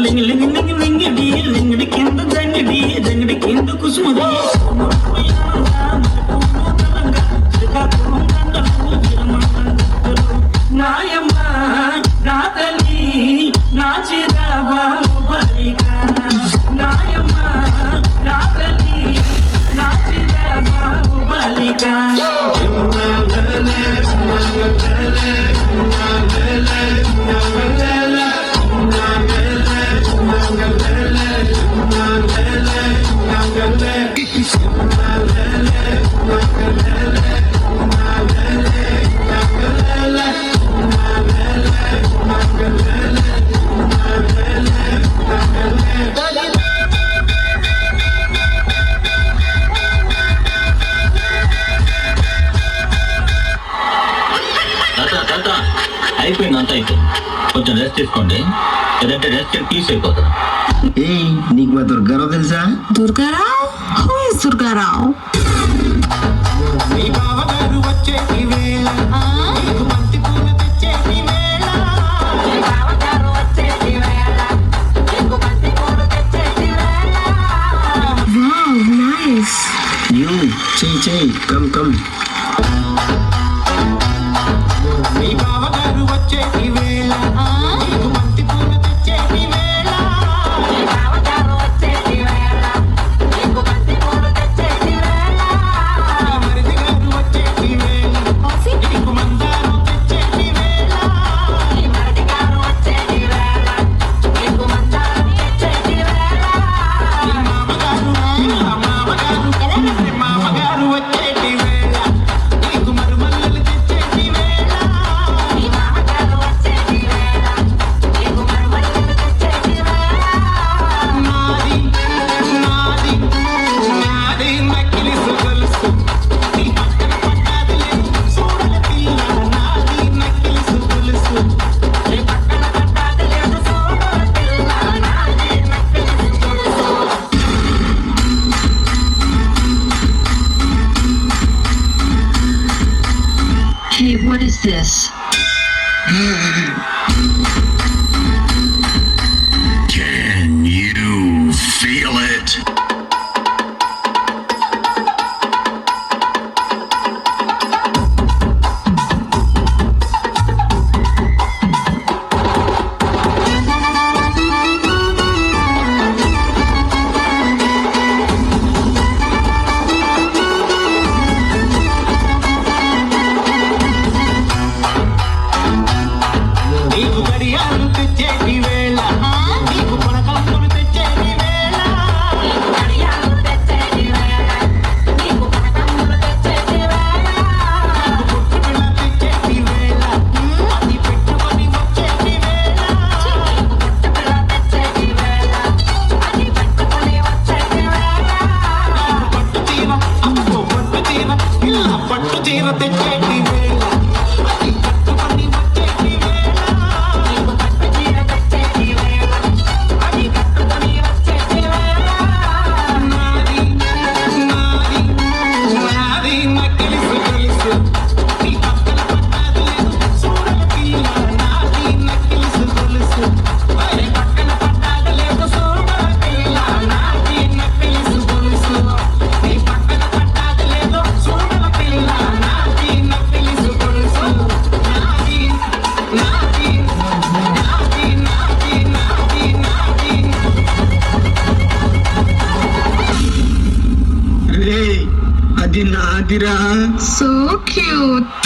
లింగి లింగి లింగి లింగిడి లింగిడి కింద జంగిడి జంగిడి కింద కుసుమది నాయమ్మ నా తల్లి నా చిరబాబు బలిక నాయమ్మ నా తల్లి నా చిరబాబు బలిక అయిపోయింది, అంతా అయిపోయింది. కొంచెం రెస్ట్ తీసుకోండి, లేదంటే రెస్ట్ పీస్ అయిపోతుంది. నీకు మా దుర్గారావు తెలుసా? దుర్గారావు? Who is Durgarao? మీ బావగారు వచ్చేటి వేళ నీకు బంతి పూలు తెచ్చేటి వేళ మీ బావగారు వచ్చేటి వేళ నీకు బంతి పూలు తెచ్చేటి వేళ వావ్, నైస్. చెయ్యి కమ్ కమ్. మీ బావగారు వచ్చేటి వేళ నీకు బంతి పూలు తెచ్చేటి వేళ మీ బావగారు వచ్చేటి వేళ నీకు బంతి పూలు తెచ్చేటి వేళ మీ మరిది గారు వచ్చేటి వేళ నీకు మందారం తెచ్చేటి వేళ మీ మరిది గారు వచ్చేటి వేళ నీకు మందారం తెచ్చేటి వేళ మీ మామగారు వచ్చేటి వేళ నీకు మరుమల్లలు తెచ్చేటి వేళ మీ మామగారు వచ్చేటి వేళ నీకు మరుమల్లలు తెచ్చేటి వేళ నాది నాది నాది నకిలి గొలుసు నీ పక్కన పడ్డాది లేదు చూడల పిల్ల నాది నకిలి గొలుసు నీ పక్కన పడ్డాది లేదు చూడల పిల్ల నాది నకిలి గొలుసు. Hey, what is this? Can you feel it? నీకు గడియాలు తెచ్చేటి వేళ నీకు కొనకమ్ములు తెచ్చేటి వేళ నీకు గడియాలు తెచ్చేటి వేళ నీకు కొనకమ్ములు తెచ్చేటి వేళ నీకు పుట్టు పిల్ల తెచ్చేటి వేళ అది పెట్టుకొని వచ్చేటి వేళ నీకు పుట్టు పిల్ల తెచ్చేటి వేళ అది పెట్టుకొని వచ్చేటి వేళ నీకు పట్టు చీర అమ్మో పట్టు చీర పిల్ల పట్టు చీర తెచ్చేటి వేళ అది కట్టుకొని వచ్చేటి వేళ నీకు పట్టు చీర తెచ్చేటి వేళ అది కట్టుకొని వచ్చేటి వేళ నాది నాది నాది నకిలి గొలుసు నీ పక్కన పడ్డాది లేదు చూడల పిల్ల నాది నకిలి గొలుసు నీ పక్కన పడ్డాది లేదు చూడల పిల్ల నాది నకిలి గొలుసు నీ పక్కన పడ్డాది లేదు చూడల పిల్ల నాది నకిలి గొలుసు నాది నాది నాది నాది నాది నాది. రే అది నాదిరా. So cute.